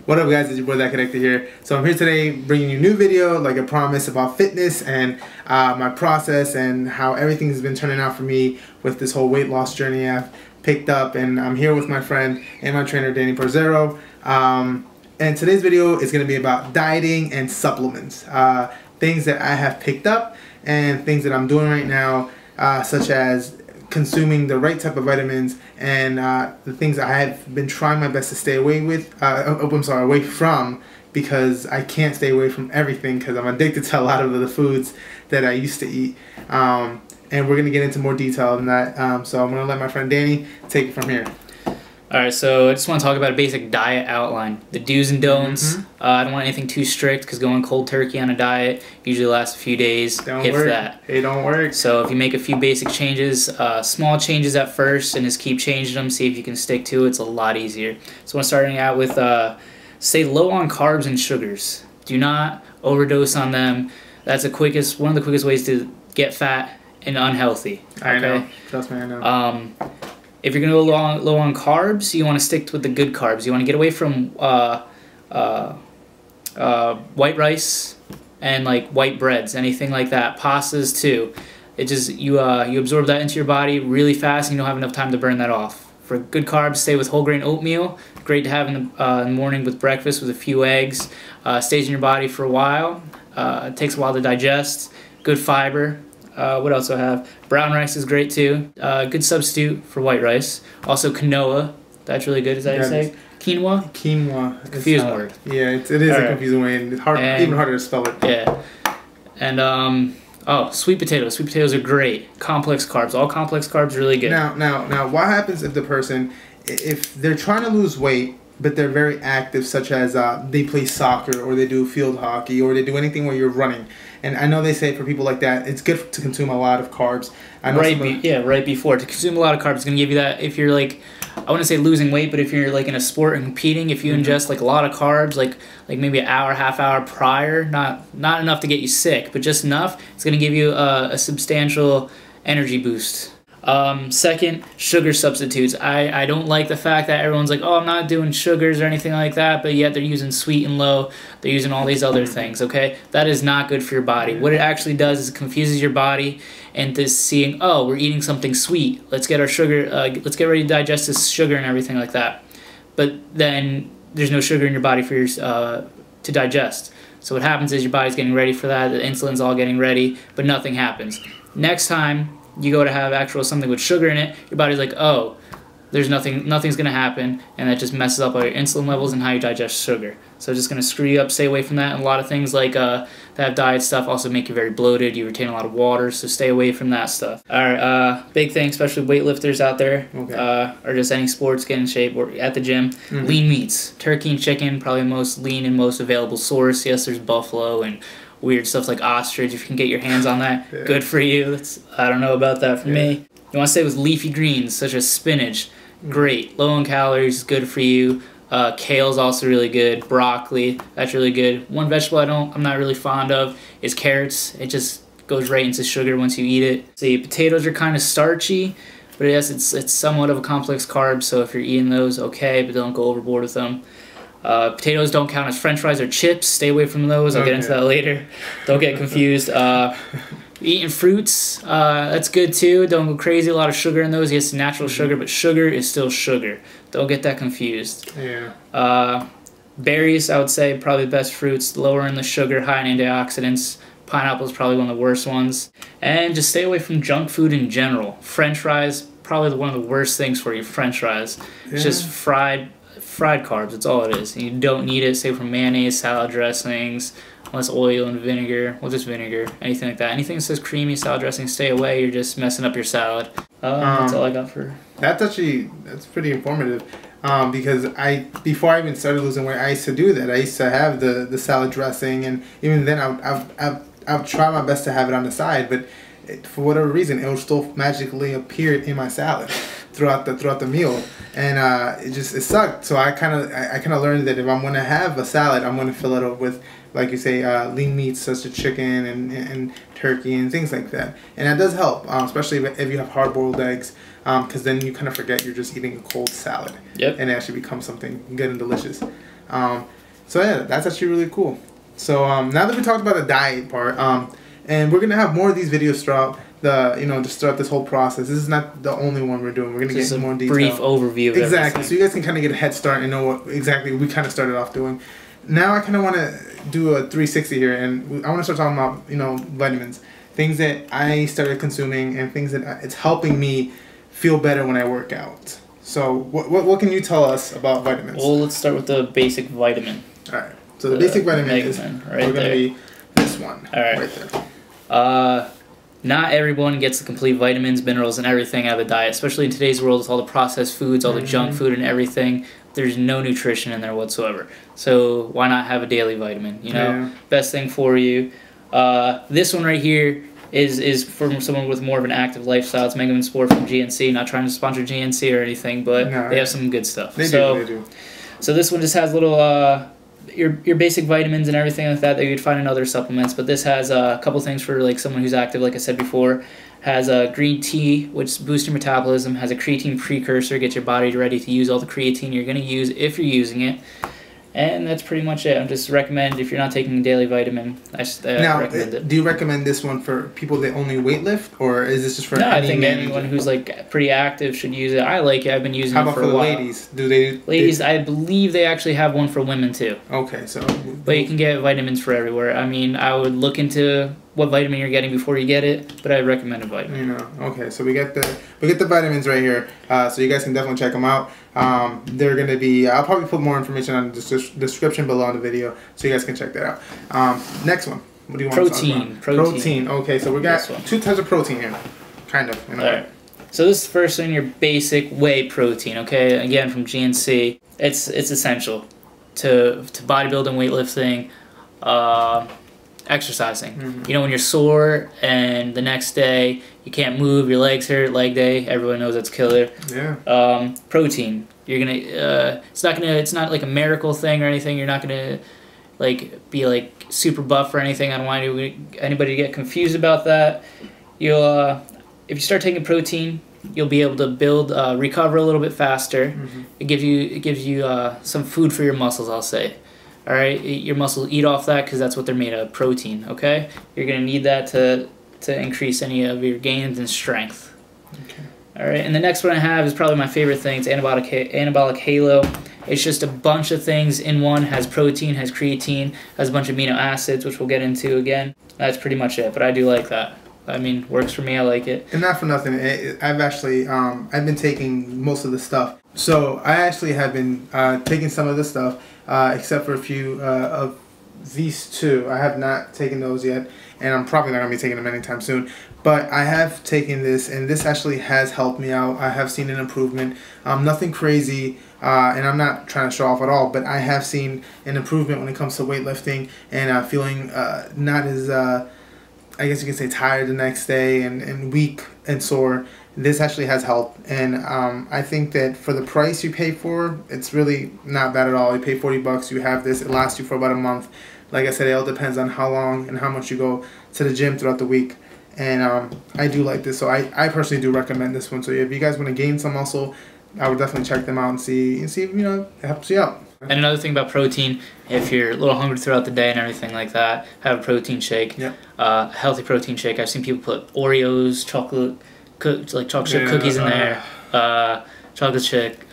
What up guys, it's your boy That Connected here. So I'm here today bringing you a new video, like I promised, about fitness and my process and how everything has been turning out for me with this whole weight loss journey I've picked up. And I'm here with my friend and my trainer Danny Parzero. And today's video is going to be about dieting and supplements. Things that I have picked up and things that I'm doing right now, such as consuming the right type of vitamins and the things I have been trying my best to stay away away from, because I can't stay away from everything because I'm addicted to a lot of the foods that I used to eat. And we're going to get into more detail on that. So I'm going to let my friend Danny take it from here. Alright, so I just want to talk about a basic diet outline. The do's and don'ts. I don't want anything too strict because going cold turkey on a diet usually lasts a few days, Don't work. It don't work. So if you make a few basic changes, small changes at first, and just keep changing them, see if you can stick to it, it's a lot easier. So I'm starting out with, stay low on carbs and sugars. Do not overdose on them. That's one of the quickest ways to get fat and unhealthy. Okay? I know. Trust me, I know. If you're going to go low on carbs, you want to stick with the good carbs. You want to get away from white rice and like white breads, anything like that. Pastas too. It just you absorb that into your body really fast, and you don't have enough time to burn that off. For good carbs, stay with whole grain oatmeal. Great to have in the morning with breakfast with a few eggs. Stays in your body for a while. It takes a while to digest. Good fiber. What else do I have? Brown rice is great too. Good substitute for white rice. Also quinoa. That's really good. Is that how you say? Quinoa? Quinoa. Confusing word. Yeah, it is a confusing way, and it's even harder to spell it. Yeah. And oh, sweet potatoes. Sweet potatoes are great. Complex carbs. All complex carbs are really good. Now, what happens if the person, if they're trying to lose weight, but they're very active, such as they play soccer or they do field hockey or they do anything where you're running? And I know they say for people like that, it's good to consume a lot of carbs. I know right before. To consume a lot of carbs is going to give you that, if you're like, I wouldn't say losing weight, but if you're like in a sport and competing, if you ingest like a lot of carbs, like maybe an hour, half hour prior, not enough to get you sick, but just enough, it's going to give you a substantial energy boost. Second, sugar substitutes. I don't like the fact that everyone's like, oh, I'm not doing sugars or anything like that, but yet they're using sweet and low. They're using all these other things, okay? That is not good for your body. What it actually does is it confuses your body into seeing, oh, we're eating something sweet. Let's get our sugar, let's get ready to digest this sugar and everything like that. But then there's no sugar in your body for your, to digest. So what happens is your body's getting ready for that, the insulin's all getting ready, but nothing happens. Next time you go to have something with sugar in it, your body's like, oh, there's nothing's gonna happen, and that just messes up all your insulin levels and how you digest sugar. So it's just gonna screw you up. Stay away from that. And a lot of things like that have diet stuff also make you very bloated. You retain a lot of water, so stay away from that stuff. All right, big thing, especially weightlifters out there, or just any sports, get in shape or at the gym. Lean meats, turkey and chicken, probably the most lean and most available source. Yes, there's buffalo and weird stuff like ostrich. If you can get your hands on that, good for you. I don't know about that for me. You want to stay with leafy greens such as spinach. Great, low in calories, good for you. Kale's also really good. Broccoli, that's really good. One vegetable I'm not really fond of is carrots. It just goes right into sugar once you eat it. See, potatoes are kind of starchy, but yes, it's somewhat of a complex carb. So if you're eating those, okay, but don't go overboard with them. Potatoes don't count as french fries or chips. Stay away from those. I'll get into that later. Don't get confused. Eating fruits, that's good too. Don't go crazy. A lot of sugar in those. Yes, natural sugar, but sugar is still sugar. Don't get that confused. Yeah. Berries, I would say, probably the best fruits. Lower in the sugar, high in antioxidants. Pineapple is probably one of the worst ones. And just stay away from junk food in general. French fries, probably one of the worst things for you. French fries. It's just fried carbs. That's all it is. And you don't need it. Stay from mayonnaise, salad dressings, unless oil and vinegar. Well, just vinegar. Anything like that. Anything that says creamy salad dressing, stay away. You're just messing up your salad. That's all I got for. That's pretty informative. Because before I even started losing weight, I used to do that. I used to have the salad dressing, and even then I would try my best to have it on the side, but for whatever reason, it would still magically appear in my salad. throughout the meal, and it sucked. So I kind of learned that if I'm gonna have a salad, I'm gonna fill it up with, like you say, lean meats such as chicken and turkey and things like that, and that does help, especially if you have hard-boiled eggs, because then you kind of forget you're just eating a cold salad. Yep. And it actually becomes something good and delicious. So yeah, that's actually really cool. So now that we talked about the diet part, and we're gonna have more of these videos throughout just throughout this whole process. This is not the only one we're doing. We're gonna get more detail. Brief overview of exactly, everything. so you guys can kind of get a head start and know what exactly we kind of started off doing. Now I kind of want to do a 360 here, and I want to start talking about vitamins, things that I started consuming, and things that it's helping me feel better when I work out. So what can you tell us about vitamins? Well, let's start with the basic vitamin. All right. So the basic vitamin is right going to be this one. All right. Right there. Not everyone gets the complete vitamins, minerals, and everything out of the diet, especially in today's world with all the processed foods, all the junk food and everything. There's no nutrition in there whatsoever. So why not have a daily vitamin? Best thing for you. This one right here is from someone with more of an active lifestyle. It's Mega Man Sport from GNC. Not trying to sponsor GNC or anything, but they have some good stuff. They do. So this one just has little your basic vitamins and everything like that you'd find in other supplements. But this has a couple things for like someone who's active, like I said before. Has a green tea, which boosts your metabolism. Has a creatine precursor, gets your body ready to use all the creatine you're going to use if you're using it. And that's pretty much it. I just recommend, if you're not taking a daily vitamin, I recommend it. Do you recommend this one for people that only weight lift, or is this just for I think anyone who's like pretty active should use it. I like it. I've been using it for a while. How about for the ladies? Do they? Ladies, I believe they actually have one for women too. Okay, so. But you can get vitamins for everywhere. I mean, I would look into what vitamin you're getting before you get it, but I recommend a vitamin. Okay, so we get the vitamins right here, so you guys can definitely check them out. They're going to be, I'll probably put more information on the description below in the video, so you guys can check that out. Next one. What do you want to talk about? Protein. Okay, so we got two types of protein here, kind of. All right. So this is first one, your basic whey protein. Okay, again from GNC. It's essential to bodybuilding, weightlifting, exercising. When you're sore and the next day you can't move, your legs hurt, leg day, everyone knows that's killer. Yeah. Protein. You're gonna it's not like a miracle thing or anything. You're not gonna be like super buff or anything. I don't want anybody to get confused about that. You'll if you start taking protein, you'll be able to recover a little bit faster. It gives you some food for your muscles, I'll say. All right, your muscles eat off that because that's what they're made of, protein. Okay, you're gonna need that to increase any of your gains in strength. Okay. All right, and the next one I have is probably my favorite thing. It's anabolic halo. It's just a bunch of things in one. Has protein, has creatine, has a bunch of amino acids, which we'll get into again. That's pretty much it. But I do like that. I mean, works for me. I like it. And not for nothing, I've actually I've been taking most of the stuff. So I actually have been taking some of the stuff, except for a few of these two. I have not taken those yet, and I'm probably not going to be taking them anytime soon. But I have taken this, and this actually has helped me out. I have seen an improvement. Nothing crazy, and I'm not trying to show off at all, but I have seen an improvement when it comes to weightlifting and feeling not as, I guess you can say, tired the next day and weak and sore. This actually has helped, and I think that for the price you pay for, it's really not bad at all. You pay $40, you have this, it lasts you for about a month. Like I said, it all depends on how long and how much you go to the gym throughout the week. And I do like this, so I personally do recommend this one. So if you guys want to gain some muscle, I would definitely check them out and see if it helps you out. And another thing about protein, if you're a little hungry throughout the day and everything like that, have a protein shake. Yep. Healthy protein shake. I've seen people put Oreos, chocolate chip cookies in there, chocolate chip,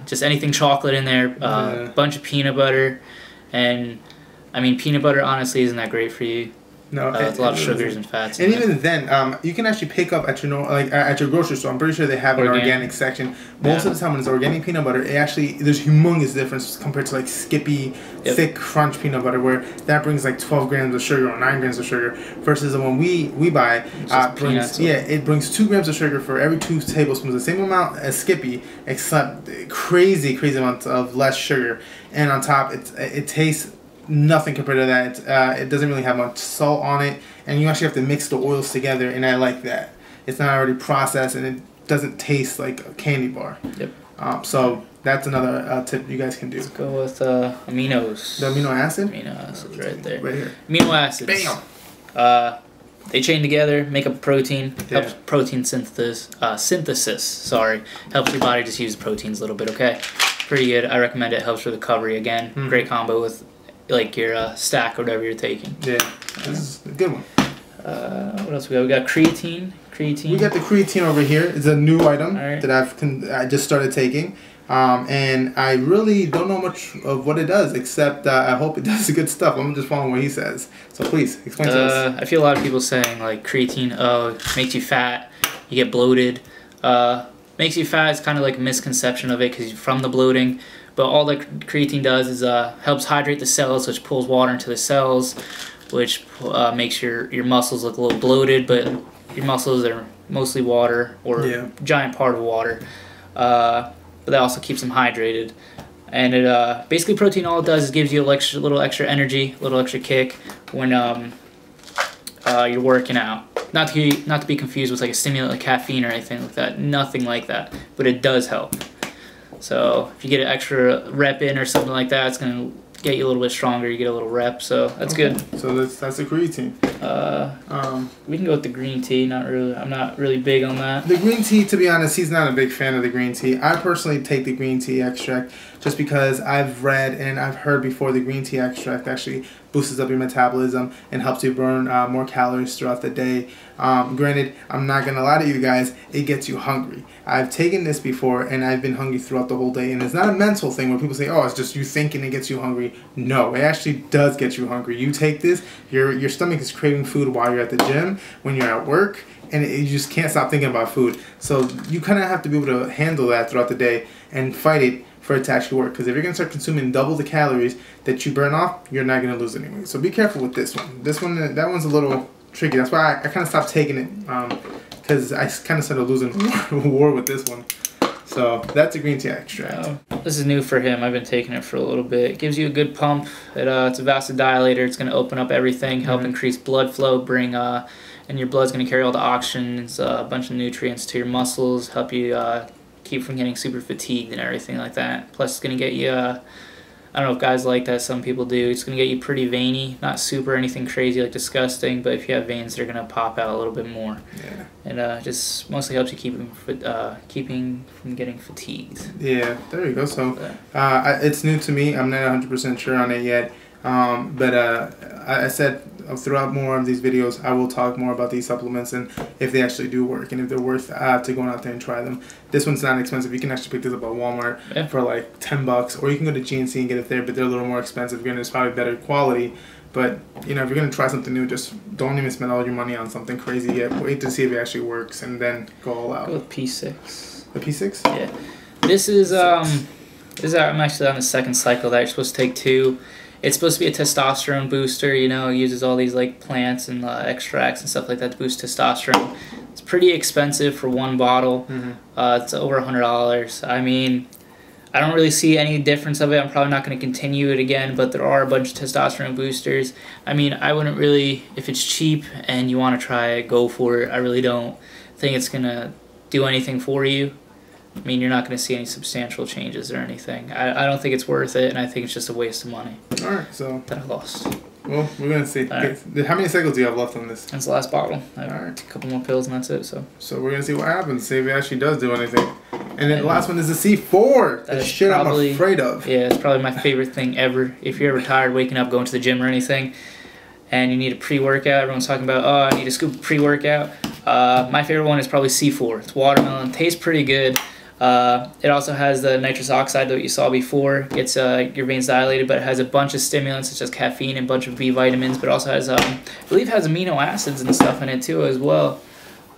just anything chocolate in there, bunch of peanut butter, and I mean peanut butter honestly isn't that great for you. No, it's a lot of sugars and fats. And even then, you can actually pick up at your at your grocery store. I'm pretty sure they have an organic section. Most of the time, when it's organic peanut butter, there's humongous difference compared to like Skippy, thick crunch peanut butter, where that brings like 12 grams of sugar or 9 grams of sugar, versus the one we buy it brings 2 grams of sugar for every 2 tablespoons, the same amount as Skippy, except crazy amounts of less sugar, and on top it tastes nothing compared to that. It doesn't really have much salt on it, and you actually have to mix the oils together, and I like that. It's not already processed, and doesn't taste like a candy bar. Yep. So that's another tip you guys can do. Let's go with aminos. The amino acid? Amino acids right there. Right here. Amino acids. Bam! They chain together, make up protein, Yeah. helps protein synthesis, sorry. Helps your body just use the proteins a little bit, okay? Pretty good. I recommend it. Helps for recovery again. Great combo with like your stack or whatever you're taking. Yeah, this is a good one. What else we got? We got creatine. We got the creatine over here. It's a new item Right. that I just started taking. And I really don't know much of what it does, except I hope it does good stuff. I'm just following what he says. So please, explain to us. I feel a lot of people saying, like, creatine, makes you fat, you get bloated. Makes you fat is kind of like a misconception of it because you're from the bloating. But all that creatine does is helps hydrate the cells, which pulls water into the cells, which makes your muscles look a little bloated, but your muscles are mostly water, or a giant part of water. But that also keeps them hydrated. And it basically protein, all it does is gives you a little extra energy, a little extra kick when you're working out. Not to be confused with like a stimulant like caffeine or anything like that. Nothing like that. But it does help. So if you get an extra rep in or something like that, it's gonna get you a little bit stronger. You get a little rep, so that's good. So that's the creatine. We can go with the green tea. Not really. I'm not really big on that. The green tea, to be honest, he's not a big fan of the green tea. I personally take the green tea extract just because I've read and I've heard before the green tea extract actually boosts up your metabolism and helps you burn more calories throughout the day. Granted, I'm not gonna lie to you guys, it gets you hungry. I've taken this before and I've been hungry throughout the whole day, and it's not a mental thing where people say, oh, it's just you thinking it gets you hungry. No, it actually does get you hungry. You take this, your stomach is craving food while you're at the gym, when you're at work, and you just can't stop thinking about food. So you kind of have to be able to handle that throughout the day and fight it for it to actually work. Because if you're going to start consuming double the calories that you burn off, you're not going to lose anyway. So be careful with this one. That one's a little tricky. That's why I kind of stopped taking it, because I kind of started losing war with this one. So that's a green tea extract. This is new for him. I've been taking it for a little bit. It gives you a good pump. It's a vasodilator. It's going to open up everything, help increase blood flow, and your blood's going to carry all the oxygen, a bunch of nutrients to your muscles, help you keep from getting super fatigued and everything like that. Plus, it's going to get you, I don't know if guys like that, some people do, it's going to get you pretty veiny, not super anything crazy like disgusting, but if you have veins, they're going to pop out a little bit more. Yeah. And just mostly helps you keeping from getting fatigued. Yeah, there you go. So it's new to me. I'm not 100% sure on it yet. But I said throughout more of these videos, I will talk more about these supplements and if they actually do work and if they're worth to going out there and try them. This one's not expensive. You can actually pick this up at Walmart for like $10, or you can go to GNC and get it there, but they're a little more expensive. Granted, it's probably better quality, but you know, if you're gonna try something new, just don't even spend all your money on something crazy yet. Wait to see if it actually works and then go all out. Go with P6. The P6? Yeah. This is I'm actually on the second cycle that you're supposed to take 2. It's supposed to be a testosterone booster, you know, it uses all these like plants and extracts and stuff like that to boost testosterone. It's pretty expensive for one bottle. It's over $100. I mean, I don't really see any difference of it. I'm probably not going to continue it again, but there are a bunch of testosterone boosters. I mean, I wouldn't really, if it's cheap and you want to try it, go for it. I really don't think it's going to do anything for you. I mean, you're not going to see any substantial changes or anything. I don't think it's worth it, and I think it's just a waste of money. Alright, so that I lost. Well, we're going to see. Right. How many cycles do you have left on this? That's the last bottle. I have a couple more pills, and that's it. So we're going to see what happens, see if it actually does do anything. And then the last one is the C4. That shit probably, I'm afraid of. Yeah, it's probably my favorite thing ever. If you're ever tired waking up, going to the gym or anything, and you need a pre-workout, everyone's talking about, oh, I need a scoop of pre-workout. My favorite one is probably C4. It's watermelon. Tastes pretty good. It also has the nitrous oxide that you saw before. Gets your veins dilated, but it has a bunch of stimulants such as caffeine and a bunch of B vitamins, but also has, I believe it has amino acids and stuff in it too as well.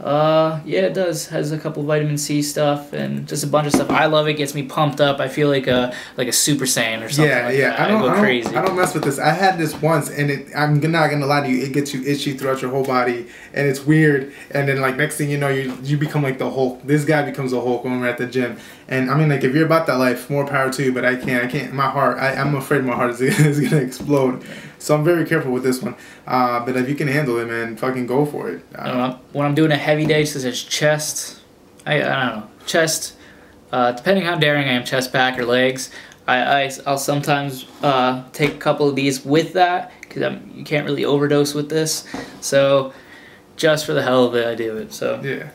Yeah, it does. Has a couple vitamin C stuff and just a bunch of stuff. I love it. Gets me pumped up. I feel like a Super Saiyan or something like that. I go crazy. I don't mess with this. I had this once, and I'm not gonna lie to you. It gets you itchy throughout your whole body, and it's weird. And then like next thing you know, you become like the Hulk. This guy becomes a Hulk when we're at the gym. And I mean, like if you're about that life, more power to you. But I can't. My heart. I'm afraid my heart is gonna explode. So I'm very careful with this one. But if you can handle it, man, fucking go for it. When I'm doing a heavy day, such as chest, I don't know, chest, depending how daring I am, chest, back, or legs. I'll sometimes take a couple of these with that, because you can't really overdose with this. So just for the hell of it, I do it. So yeah,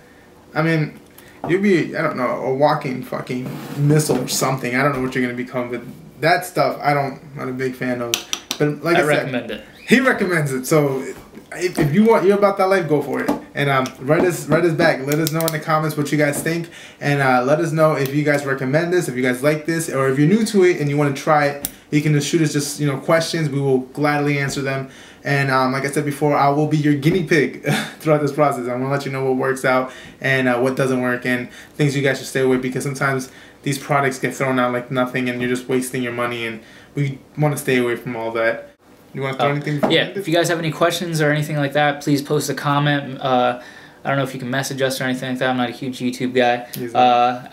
I mean, you'll be, I don't know, a walking fucking missile or something. I don't know what you're gonna become, but that stuff I'm not a big fan of. But like I said, recommend it. He recommends it. So if you're about that life, go for it. And write us back. Let us know in the comments what you guys think, and let us know if you guys recommend this, if you guys like this, or if you're new to it and you want to try it. You can just shoot us questions. We will gladly answer them. And like I said before, I will be your guinea pig throughout this process. I'm gonna let you know what works out and what doesn't work, and things you guys should stay away, because sometimes these products get thrown out like nothing, and you're just wasting your money. And we want to stay away from all that. You want to throw anything? Yeah, if you guys have any questions or anything like that, please post a comment. I don't know if you can message us or anything like that. I'm not a huge YouTube guy.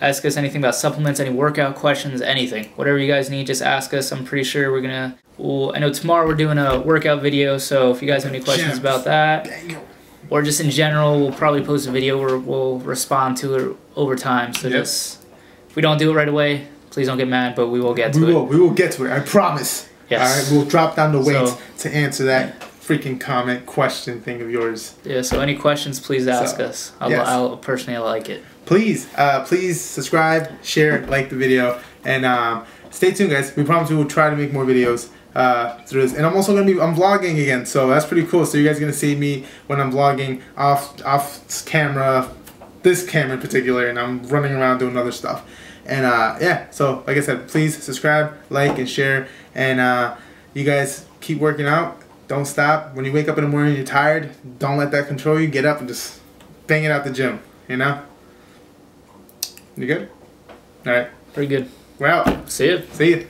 Ask us anything about supplements, any workout questions, anything. Whatever you guys need, just ask us. I'm pretty sure we're going to... I know tomorrow we're doing a workout video, so if you guys have any questions about that, or just in general, we'll probably post a video where we'll respond to it over time. So just... If we don't do it right away, please don't get mad, but we will get to it. We will get to it, I promise. Yes. All right, we'll drop down the weight to answer that freaking comment question thing of yours. Yeah, so any questions, please ask us. I'll personally like it. Please, please subscribe, share, like the video, and stay tuned, guys. We promise we will try to make more videos through this. And I'm also I'm vlogging again, so that's pretty cool. So you guys are gonna see me when I'm vlogging off camera, this camera in particular, and I'm running around doing other stuff. And yeah, so like I said, please subscribe, like, and share. And you guys keep working out. Don't stop. When you wake up in the morning and you're tired, don't let that control you. Get up and just bang it out the gym, you know? You good? All right. Pretty good. We're out. See ya. See ya.